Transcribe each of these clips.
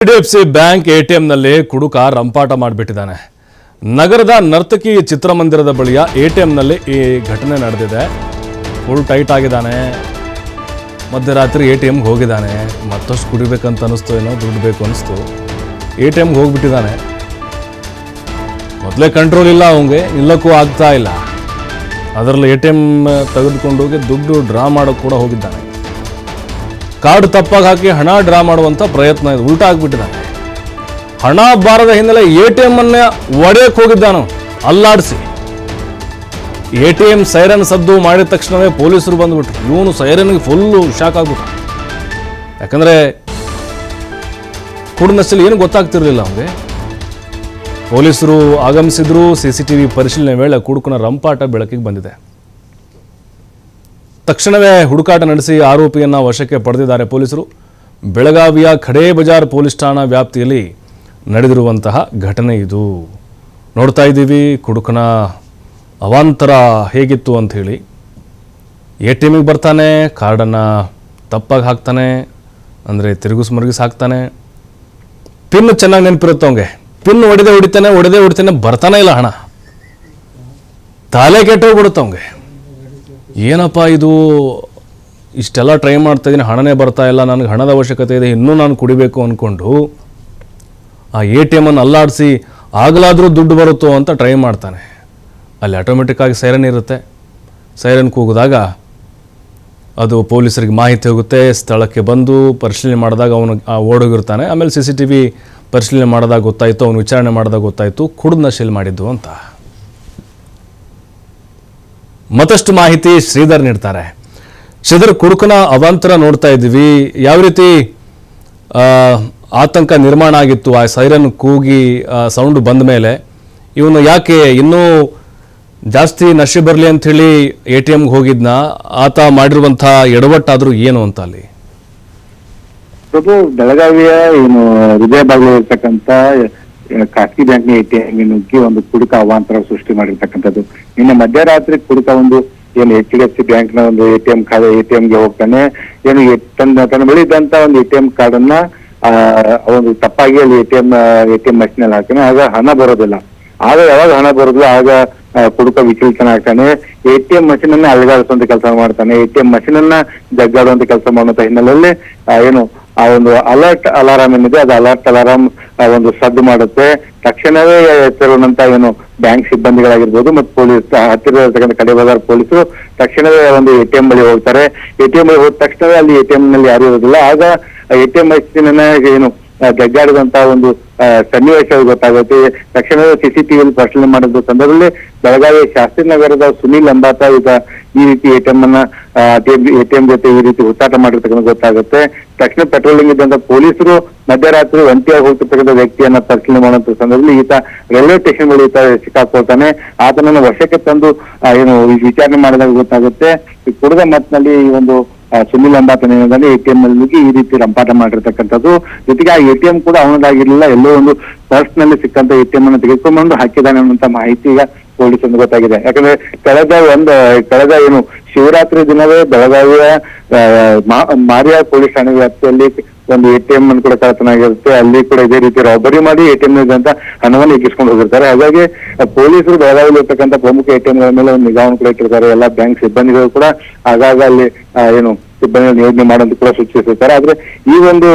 HDFC bank ATM ನಲ್ಲಿ ಕುಡುಕ ರಂಪಾಟ ಮಾಡಿಬಿಟ್ಟಿದ್ದಾನೆ. ನಗರದ ನರ್ತಕಿ ಚಿತ್ರಮಂದಿರದ ಬಳಿಯ ATM ನಲ್ಲಿ ಈ ಘಟನೆ ನಡೆದಿದೆ. ಫುಲ್ ಟೈಟ್ ಆಗಿದ್ದಾನೆ. ಮಧ್ಯರಾತ್ರಿ ATM ಗೆ ಹೋಗಿದ್ದಾನೆ. ಮತ್ತಷ್ಟು ಕುಡಿಬೇಕಂತ ಅನಿಸ್ತು, ಏನೋ ದುಡ್ಡು ಬೇಕು ಅನಿಸ್ತು. ATM ಗೆ ಹೋಗ್ಬಿಟ್ಟಿದ್ದಾನೆ. ಮೊದಲೇ ಕಂಟ್ರೋಲ್ ಇಲ್ಲ ಅವನಿಗೆ, ನಿಲ್ಲಕ್ಕೂ ಆಗ್ತಾ ಇಲ್ಲ. ಅದರಲ್ಲಿ ATM ತೆಗೆದುಕೊಂಡು ಹೋಗಿ ದುಡ್ಡು ಡ್ರಾ ಮಾಡೋಕೆ ಕೂಡ ಹೋಗಿದ್ದಾನೆ. ಕಾರ್ಡ್ ತಪ್ಪಾಗಿ ಹಾಕಿ ಹಣ ಡ್ರಾ ಮಾಡುವಂಥ ಪ್ರಯತ್ನ ಇದು, ಉಲ್ಟಾ ಆಗಿಬಿಟ್ಟಿದ್ದಾನೆ. ಹಣ ಬಾರದ ಹಿನ್ನೆಲೆ ATM ಅನ್ನೇ ಒಡೆಯಕ್ಕೆ ಹೋಗಿದ್ದಾನು ಅಲ್ಲಾಡಿಸಿ. ATM ಸೈರನ್ ಸದ್ದು ಮಾಡಿದ ತಕ್ಷಣವೇ ಪೊಲೀಸರು ಬಂದ್ಬಿಟ್ರು. ಇವನು ಸೈರನ್ಗೆ ಫುಲ್ಲು ಶಾಕ್ ಆಗ್ಬಿಟ್ಟ. ಯಾಕಂದರೆ ಕುಡಿನಷ್ಟಲ್ಲಿ ಏನು ಗೊತ್ತಾಗ್ತಿರ್ಲಿಲ್ಲ ಅವನಿಗೆ. ಪೊಲೀಸರು ಆಗಮಿಸಿದ್ರು. CCTV ಪರಿಶೀಲನೆ ವೇಳೆ ಕುಡುಕನ ರಂಪಾಟ ಬೆಳಕಿಗೆ ಬಂದಿದೆ. ತಕ್ಷಣವೇ ಹುಡುಕಾಟ ನಡೆಸಿ ಆರೋಪಿಯನ್ನು ವಶಕ್ಕೆ ಪಡೆದಿದ್ದಾರೆ ಪೊಲೀಸರು. ಬೆಳಗಾವಿಯ ಖಡೇ ಬಜಾರ್ ಪೊಲೀಸ್ ಠಾಣಾ ವ್ಯಾಪ್ತಿಯಲ್ಲಿ ನಡೆದಿರುವಂತಹ ಘಟನೆ ಇದು. ನೋಡ್ತಾ ಇದ್ದೀವಿ ಕುಡುಕನ ಅವಾಂತರ ಹೇಗಿತ್ತು ಅಂಥೇಳಿ. ATMಗೆ ಬರ್ತಾನೆ, ಕಾರ್ಡನ್ನು ತಪ್ಪಾಗಿ ಹಾಕ್ತಾನೆ, ಅಂದರೆ ತಿರುಗಿಸ್ ಮರುಗಿಸ್ ಹಾಕ್ತಾನೆ. ಪಿನ್ ಚೆನ್ನಾಗಿ ನೆನಪಿರುತ್ತೆ ಅವನಿಗೆ. ಪಿನ್ ಹೊಡೆದೇ ಹೊಡಿತಾನೆ, ಬರ್ತಾನೆ ಇಲ್ಲ ಹಣ. ತಲೆ ಕೆಟ್ಟೋಗ್ಬಿಡುತ್ತೆ ಅವನಿಗೆ. ಏನಪ್ಪ ಇದು, ಇಷ್ಟೆಲ್ಲ ಟ್ರೈ ಮಾಡ್ತಾ ಇದ್ದೀನಿ, ಹಣನೇ ಬರ್ತಾ ಇಲ್ಲ, ನನಗೆ ಹಣದ ಅವಶ್ಯಕತೆ ಇದೆ, ಇನ್ನೂ ನಾನು ಕುಡಿಬೇಕು ಅಂದ್ಕೊಂಡು ಆ ATM ಅಲ್ಲಾಡಿಸಿ ಆಗಲಾದರೂ ದುಡ್ಡು ಬರುತ್ತೋ ಅಂತ ಟ್ರೈ ಮಾಡ್ತಾನೆ. ಅಲ್ಲಿ ಆಟೋಮೆಟಿಕ್ಕಾಗಿ ಸೈರನ್ ಇರುತ್ತೆ. ಸೈರನ್ ಕೂಗಿದಾಗ ಅದು ಪೊಲೀಸರಿಗೆ ಮಾಹಿತಿ ಹೋಗುತ್ತೆ. ಸ್ಥಳಕ್ಕೆ ಬಂದು ಪರಿಶೀಲನೆ ಮಾಡಿದಾಗ ಅವನು ಓಡೋಗಿರ್ತಾನೆ. ಆಮೇಲೆ CCTV ಪರಿಶೀಲನೆ ಮಾಡಿದಾಗ ಗೊತ್ತಾಯಿತು, ಅವನು ವಿಚಾರಣೆ ಮಾಡಿದಾಗ ಗೊತ್ತಾಯಿತು ಕುಡಿದು ನಶೆಯಲ್ಲಿ ಮಾಡಿದ್ದು ಅಂತ. ಮತ್ತಷ್ಟು ಮಾಹಿತಿ ಶ್ರೀಧರ್ ನೀಡ್ತಾರೆ. ಶ್ರೀಧರ್, ಕುಡುಕನ ಅವಾಂತರ ನೋಡ್ತಾ ಇದ್ದೀವಿ. ಯಾವ ರೀತಿ ಆತಂಕ ನಿರ್ಮಾಣ ಆಗಿತ್ತು ಆ ಸೈರನ್ ಕೂಗಿ ಸೌಂಡ್ ಬಂದ ಮೇಲೆ? ಇವನು ಯಾಕೆ ಇನ್ನೂ ಜಾಸ್ತಿ ನಶೆ ಬರಲಿ ಅಂಥೇಳಿ ATMಗೆ ಹೋಗಿದ್ನ? ಆತ ಮಾಡಿರುವಂಥ ಎಡವಟ್ಟಾದರೂ ಏನು ಅಂತ ಅಲ್ಲಿ? ಪ್ರಭು, ಬೆಳಗಾವಿಯ ಏನು ಹೃದಯ ಭಾಗದಲ್ಲಿ ಇರ್ತಕ್ಕಂಥ ಖಾಸಗಿ ಬ್ಯಾಂಕ್ನ ATM ನುಗ್ಗಿ ಒಂದು ಕುಡುಕ ಅವಾಂತರ ಸೃಷ್ಟಿ ಮಾಡಿರ್ತಕ್ಕಂಥದ್ದು. ನಿನ್ನೆ ಮಧ್ಯರಾತ್ರಿ ಕುಡುಕ ಒಂದು ಏನು HDFC ಬ್ಯಾಂಕ್ ನ ಒಂದು ATMಗೆ ಹೋಗ್ತಾನೆ. ಏನು ತನ್ನ ಬಳಿ ಇದ್ದಂತ ಒಂದು ATM ಕಾರ್ಡ್ ಅನ್ನ ಒಂದು ತಪ್ಪಾಗಿ ಅಲ್ಲಿ ATM ಮಷಿನ್ ಅಲ್ಲಿ ಹಾಕ್ತಾನೆ. ಆಗ ಹಣ ಬರೋದಿಲ್ಲ. ಆಗ ಯಾವಾಗ ಹಣ ಬರೋದಿಲ್ಲ ಆಗ ಕುಡುಕ ವಿಚಲಿತನ ಆಗ್ತಾನೆ. ATM ಮಷಿನ್ ಅನ್ನ ಅಲುಗಾಡಿಸುವಂತ ಕೆಲಸ ಮಾಡ್ತಾನೆ. ATM ಮಷಿನ್ ಅನ್ನ ಜಗ್ಗಾಡುವಂತ ಕೆಲಸ ಮಾಡುವಂತ ಹಿನ್ನೆಲೆಯಲ್ಲಿ ಏನು ಆ ಒಂದು ಅಲರ್ಟ್ ಅಲಾರಾಮ್ ಏನಿದೆ, ಅದು ಅಲರ್ಟ್ ಅಲಾರಾಮ್ ಒಂದು ಸದ್ದು ಮಾಡುತ್ತೆ. ತಕ್ಷಣವೇ ಎಚ್ಚರುವಂತ ಏನು ಬ್ಯಾಂಕ್ ಸಿಬ್ಬಂದಿಗಳಾಗಿರ್ಬೋದು ಮತ್ತು ಪೊಲೀಸ್ ಹತ್ತಿರ ಇರತಕ್ಕಂಥ ಖಡೇ ಬಜಾರ್ ಪೊಲೀಸರು ತಕ್ಷಣವೇ ಒಂದು ATM ಬಳಿ ಹೋಗ್ತಾರೆ. ATM ಬಳಿ ಹೋದ ತಕ್ಷಣವೇ ಅಲ್ಲಿ ATM ನಲ್ಲಿ ಯಾರು ಇರೋದಿಲ್ಲ. ಆಗ ATM ಮಷಿನ್ ಏನು ಜಗ್ಗಾಡಿದಂತ ಒಂದು ಸನ್ನಿವೇಶ ಗೊತ್ತಾಗುತ್ತೆ. ತಕ್ಷಣವೇ CCTV ಪರಿಶೀಲನೆ ಮಾಡಿದ ಸಂದರ್ಭದಲ್ಲಿ ಬೆಳಗಾವಿ ಶಾಸ್ತ್ರಿ ನಗರದ ಸುನೀಲ್ ಎಂಬಾತ ಈಗ ಈ ರೀತಿ ATM ಜೊತೆ ಈ ರೀತಿ ಹುಟ್ಟಾಟ ಮಾಡಿರ್ತಕ್ಕಂಥ ಗೊತ್ತಾಗುತ್ತೆ. ತಕ್ಷಣ ಪೆಟ್ರೋಲಿಂಗ್ ಇದ್ದಂತ ಪೊಲೀಸರು ಮಧ್ಯರಾತ್ರಿ ಒಂಟಿಯಾಗಿ ಹೋಗ್ತಿರ್ತಕ್ಕಂಥ ವ್ಯಕ್ತಿಯನ್ನ ಪರಿಶೀಲನೆ ಮಾಡುವಂತ ಸಂದರ್ಭದಲ್ಲಿ ಈತ ರೈಲ್ವೆ ಸ್ಟೇಷನ್ ಬಳಿ ಈತ ಸಿಕ್ಕಾಕೊಳ್ತಾನೆ. ಆತನನ್ನು ವಶಕ್ಕೆ ತಂದು ಏನು ವಿಚಾರಣೆ ಮಾಡಿದಾಗ ಗೊತ್ತಾಗುತ್ತೆ ಈ ಕುಡಿದ ಮತ್ತಿನಲ್ಲಿ ಈ ಒಂದು ಸುನಿಲ್ ಎಂಬಾತನ ATM ನಲ್ಲಿ ಈ ರೀತಿ ರಂಪಾಟ ಮಾಡಿರ್ತಕ್ಕಂಥದ್ದು. ಜೊತೆಗೆ ಆ ATM ಕೂಡ ಅವನದಾಗಿರ್ಲಿಲ್ಲ, ಎಲ್ಲೋ ಒಂದು ಪರ್ಸ್ ನಲ್ಲಿ ಸಿಕ್ಕಂತ ATM ಅನ್ನು ತೆಗೆದುಕೊಂಡು ಹಾಕಿದ್ದಾನೆ ಅನ್ನುವಂತ ಮಾಹಿತಿ ಈಗ ಪೊಲೀಸರಿಗೆ ಗೊತ್ತಾಗಿದೆ. ಯಾಕಂದ್ರೆ ಕಳೆದ ಏನು ಶಿವರಾತ್ರಿ ದಿನವೇ ಬೆಳಗಾವಿಯ ಮಾರಿಯಾ ಪೊಲೀಸ್ ಠಾಣೆ ವ್ಯಾಪ್ತಿಯಲ್ಲಿ ಒಂದು ATM ಅನ್ನು ಕೂಡ ಕಳ್ಳತನ ಆಗಿರುತ್ತೆ. ಅಲ್ಲಿ ಕೂಡ ಇದೇ ರೀತಿ ರಾಬರಿ ಮಾಡಿ ATM ನಲ್ಲಿ ಹಣವನ್ನು ಎಗ್ಗಿಸ್ಕೊಂಡು ಹೋಗಿರ್ತಾರೆ. ಹಾಗಾಗಿ ಪೊಲೀಸರು ಬೆಳಗಾವಿಯಲ್ಲಿ ಇರ್ತಕ್ಕಂಥ ಪ್ರಮುಖ ATM ಗಳ ಮೇಲೆ ಒಂದು ನಿಗಾವನ್ನು ಕೂಡ ಇಟ್ಟಿರ್ತಾರೆ. ಎಲ್ಲ ಬ್ಯಾಂಕ್ ಸಿಬ್ಬಂದಿಗಳು ಕೂಡ ಆಗಾಗ ಅಲ್ಲಿ ಏನು ಸಿಬ್ಬಂದಿ ನಿಯೋಜನೆ ಮಾಡೋದು ಕೂಡ ಸೂಚಿಸಿರ್ತಾರೆ. ಆದ್ರೆ ಈ ಒಂದು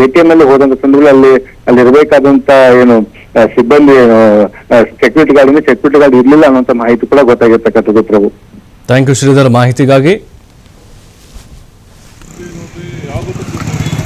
ATM ನಲ್ಲಿ ಹೋದಂತ ಸಂದರ್ಭದಲ್ಲಿ ಅಲ್ಲಿ ಇರಬೇಕಾದಂತ ಏನು ಸಿಬ್ಬಂದಿ ಸೆಕ್ಯೂರಿಟಿ ಗಾರ್ಡ್ ಇರ್ಲಿಲ್ಲ ಅನ್ನುವಂತ ಮಾಹಿತಿ ಕೂಡ ಗೊತ್ತಾಗಿರ್ತಕ್ಕಂಥದ್ದು ಪ್ರಭು. ಥ್ಯಾಂಕ್ ಯು ಶ್ರೀಧರ್ ಮಾಹಿತಿಗಾಗಿ.